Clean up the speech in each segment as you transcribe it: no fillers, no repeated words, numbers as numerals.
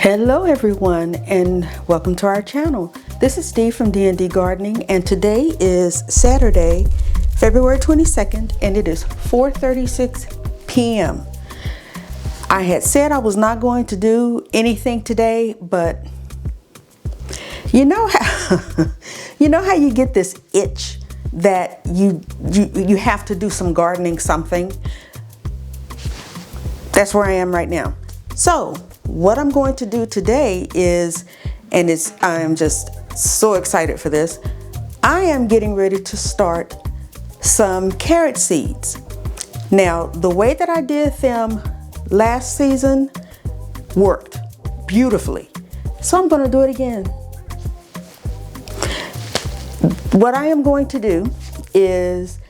Hello everyone and welcome to our channel. This is Steve from D&D Gardening and today is Saturday, February 22nd and it is 4:36 p.m. I had said I was not going to do anything today, but you know how how you get this itch that you have to do some gardening something. That's where I am right now. So what I'm going to do today is, I am just so excited for this, I am getting ready to start some carrot seeds. Now, the way that I did them last season worked beautifully. So I'm going to do it again. What I am going to do is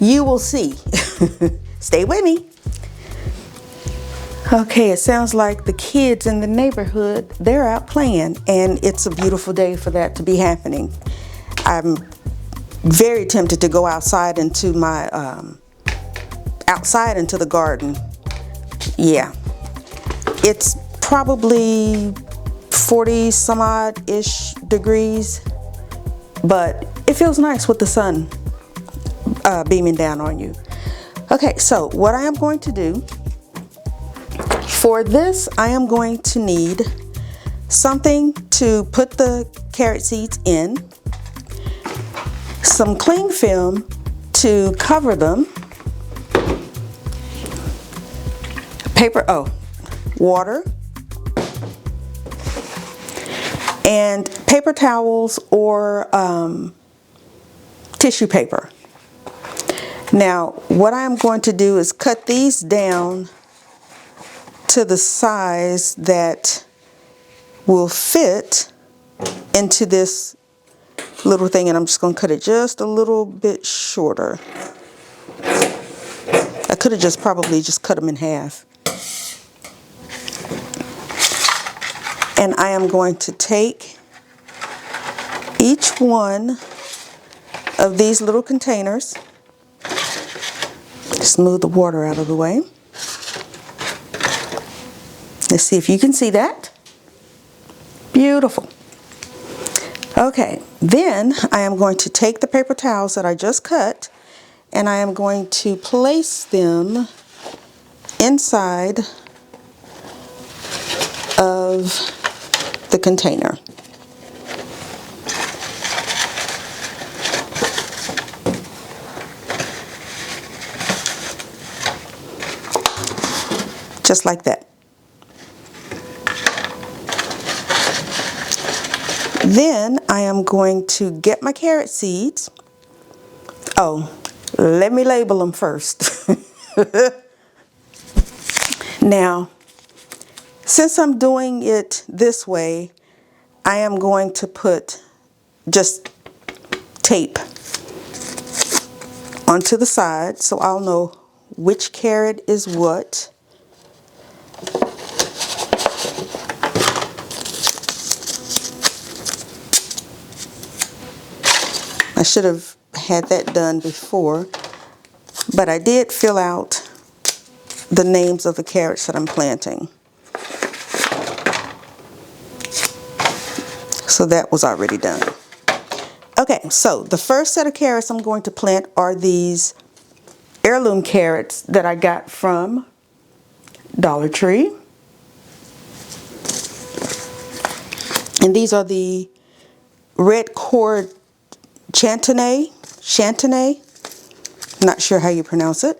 you will see. Stay with me. Okay, it sounds like the kids in the neighborhood, they're out playing, and it's a beautiful day for that to be happening. I'm very tempted to go outside into my into the garden. Yeah, it's probably 40 some odd ish degrees, but it feels nice with the sun beaming down on you. Okay, so what I am going to do for this, I am going to need something to put the carrot seeds in, some cling film to cover them, water, and paper towels or tissue paper. Now, what I'm going to do is cut these down to the size that will fit into this little thing, and I'm just going to cut it just a little bit shorter. I could have probably just cut them in half. And I am going to take each one of these little containers, smooth the water out of the way. Let's see if you can see that. Beautiful. Okay, then I am going to take the paper towels that I just cut and I am going to place them inside of the container. Just like that. Then I am going to get my carrot seeds. Oh, let me label them first. Now, since I'm doing it this way, I am going to put just tape onto the side so I'll know which carrot is what. I should have had that done before, but I did fill out the names of the carrots that I'm planting. So that was already done. Okay, so the first set of carrots I'm going to plant are these heirloom carrots that I got from Dollar Tree. And these are the red cord Chantenay, not sure how you pronounce it.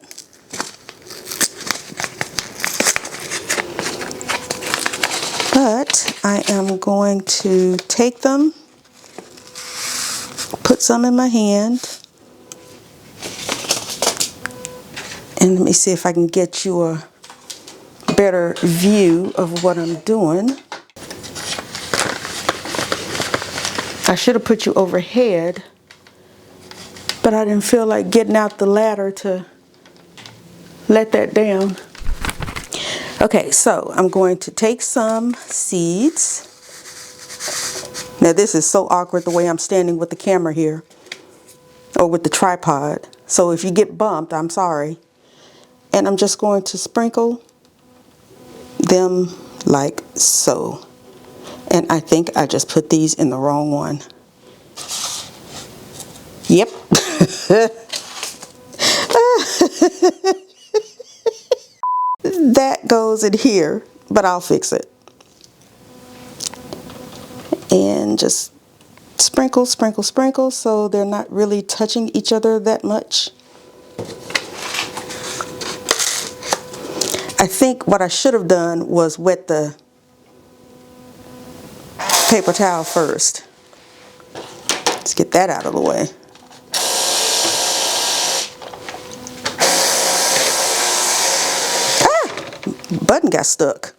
But I am going to take them, put some in my hand, and let me see if I can get you a better view of what I'm doing. I should have put you overhead, but I didn't feel like getting out the ladder to let that down. Okay, so I'm going to take some seeds. Now this is so awkward the way I'm standing with the camera here, or with the tripod. So if you get bumped, I'm sorry. And I'm just going to sprinkle them like so. And I think I just put these in the wrong one. Yep. That goes in here, but I'll fix it. And just sprinkle, sprinkle, sprinkle, so they're not really touching each other that much. I think what I should have done was wet the paper towel first. Let's get that out of the way. Ah! Button got stuck.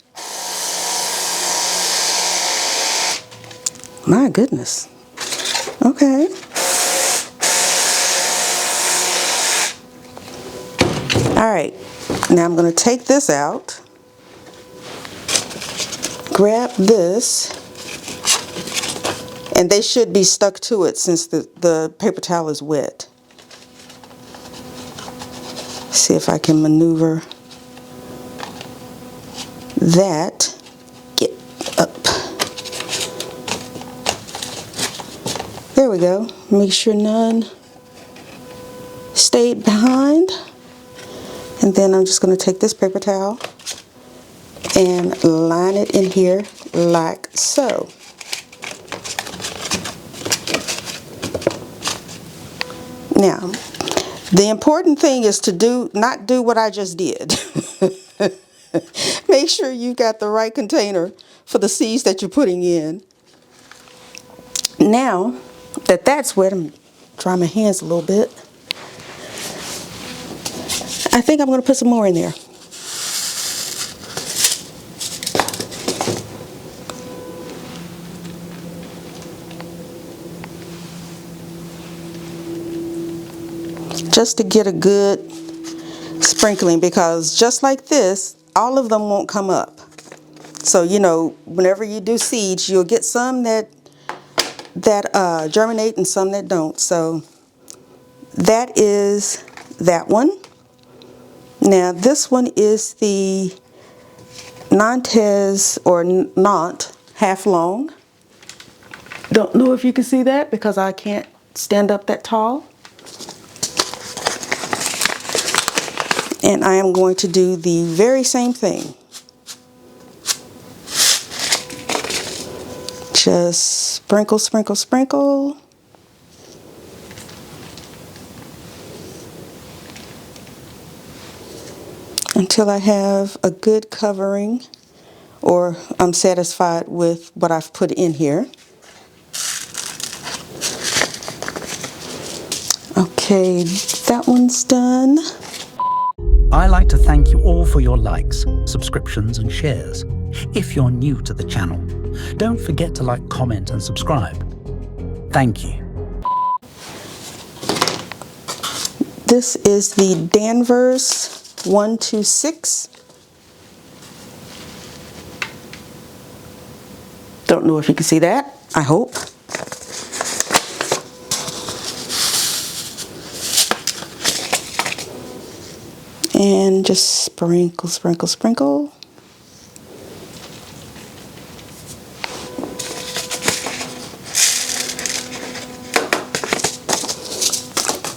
My goodness. Okay. All right. Now I'm going to take this out. Grab this. And they should be stuck to it since the paper towel is wet. See if I can maneuver that. Get up. There we go. Make sure none stayed behind. And then I'm just going to take this paper towel and line it in here like so. Now, the important thing is to not do what I just did. Make sure you got the right container for the seeds that you're putting in. Now that that's wet, I'm dry my hands a little bit. I think I'm going to put some more in there. Just to get a good sprinkling, because just like this, all of them won't come up. So, you know, whenever you do seeds, you'll get some that germinate and some that don't. So that is that one. Now this one is the Nantes or Nantes half long. Don't know if you can see that because I can't stand up that tall. And I am going to do the very same thing. Just sprinkle, sprinkle, sprinkle. Until I have a good covering, or I'm satisfied with what I've put in here. Okay, that one's done. I like to thank you all for your likes, subscriptions and shares. If you're new to the channel, don't forget to like, comment and subscribe. Thank you. This is the Danvers 126. Don't know if you can see that, I hope. And just sprinkle, sprinkle, sprinkle.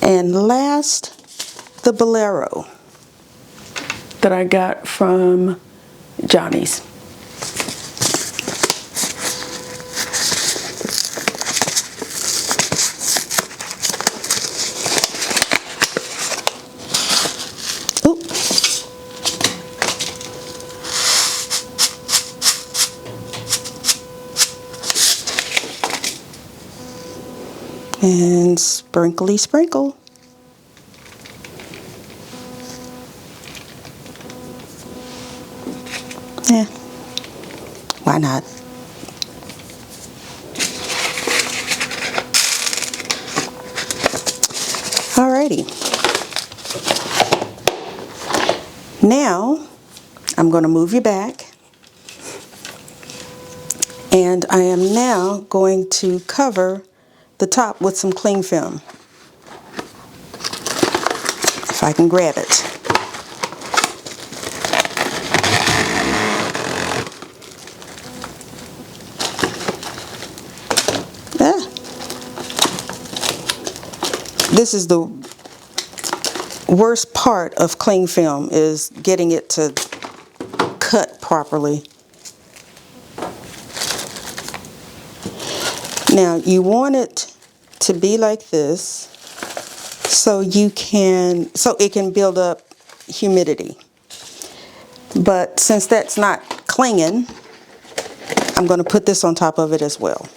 And last, the Bolero that I got from Johnny's. And sprinkly sprinkle. Yeah, why not? Alrighty. Now, I'm going to move you back. And I am now going to cover the top with some cling film. If I can grab it. This is the worst part of cling film, is getting it to cut properly. Now you want it to be like this so it can build up humidity. But since that's not clinging, I'm going to put this on top of it as well.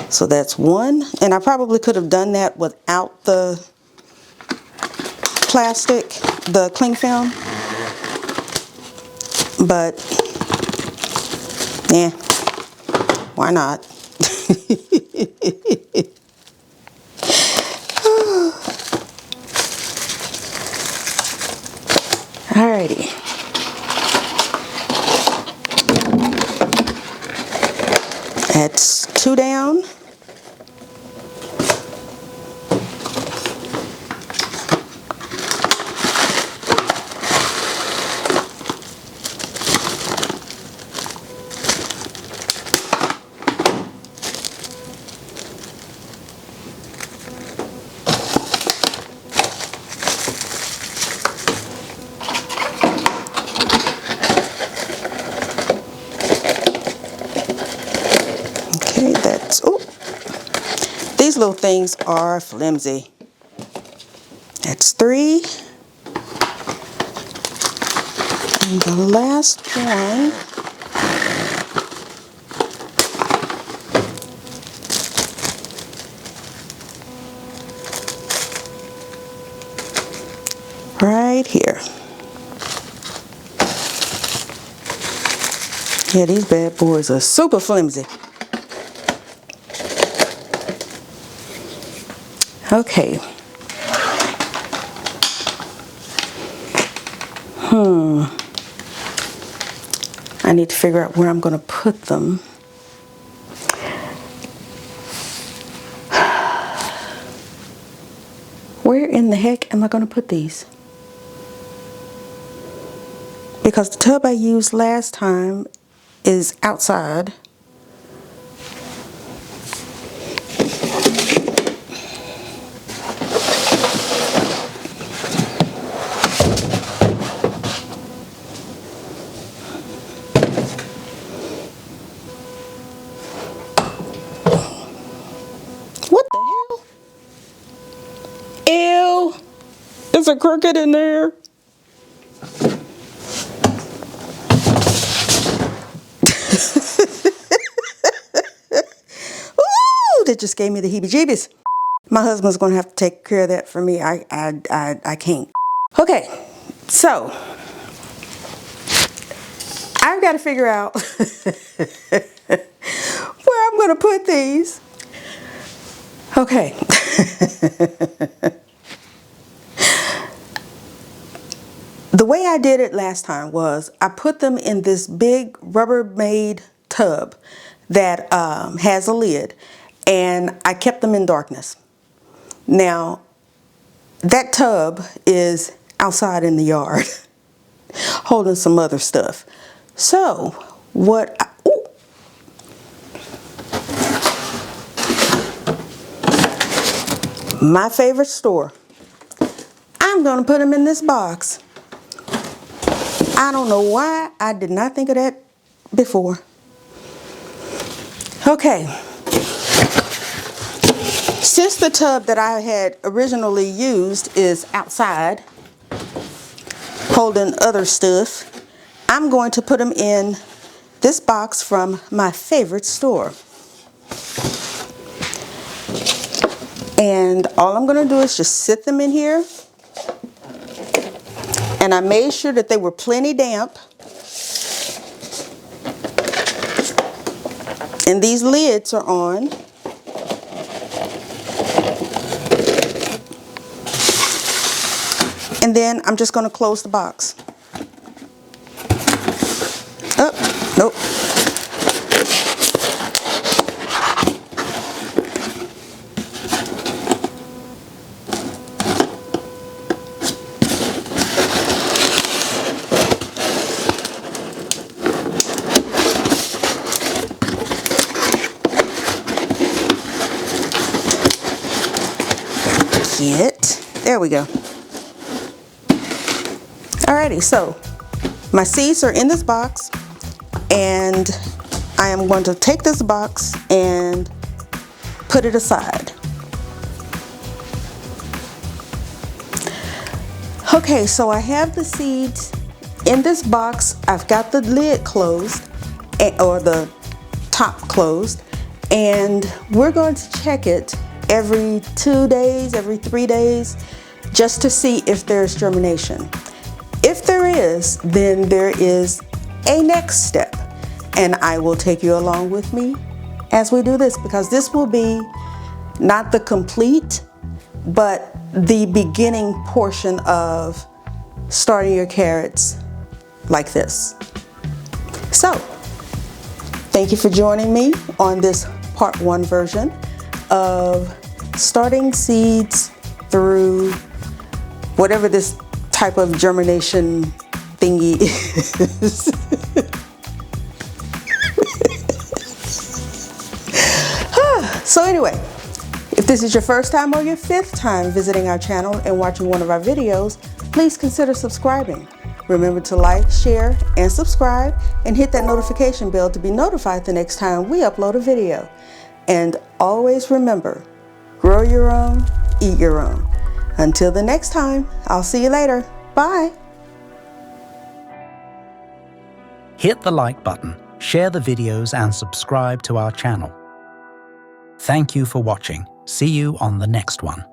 So that's one, and I probably could have done that without the plastic, the cling film, but yeah, why not? Alrighty. That's 2 down. Okay, that's, oh, these little things are flimsy. That's 3. And the last one, right here. Yeah, these bad boys are super flimsy. Okay. I need to figure out where I'm going to put them. Where in the heck am I going to put these? Because the tub I used last time is outside. What the hell? Ew! There's a crooked in there. Ooh, that just gave me the heebie-jeebies. My husband's gonna have to take care of that for me. I can't. Okay, so I've got to figure out where I'm gonna put these. Okay. The way I did it last time was I put them in this big Rubbermaid tub that has a lid, and I kept them in darkness. Now, that tub is outside in the yard holding some other stuff. So, my favorite store. I'm going to put them in this box. I don't know why I did not think of that before. Okay. Since the tub that I had originally used is outside, holding other stuff, I'm going to put them in this box from my favorite store. And all I'm going to do is just sit them in here. And I made sure that they were plenty damp. And these lids are on. And then I'm just going to close the box. Oh, nope. it. There we go. Alrighty, so my seeds are in this box, and I am going to take this box and put it aside. Okay, so I have the seeds in this box. I've got the lid closed, or the top closed, and we're going to check it every 2 days, every 3 days, just to see if there's germination. If there is, then there is a next step, and I will take you along with me as we do this, because this will be not the complete, but the beginning portion of starting your carrots like this. So, thank you for joining me on this part 1 version of starting seeds through whatever this type of germination thingy is. So anyway, if this is your first time or your 5th time visiting our channel and watching one of our videos, please consider subscribing. Remember to like, share, and subscribe, and hit that notification bell to be notified the next time we upload a video. And always remember, grow your own, eat your own. Until the next time, I'll see you later. Bye. Hit the like button, share the videos, and subscribe to our channel. Thank you for watching. See you on the next one.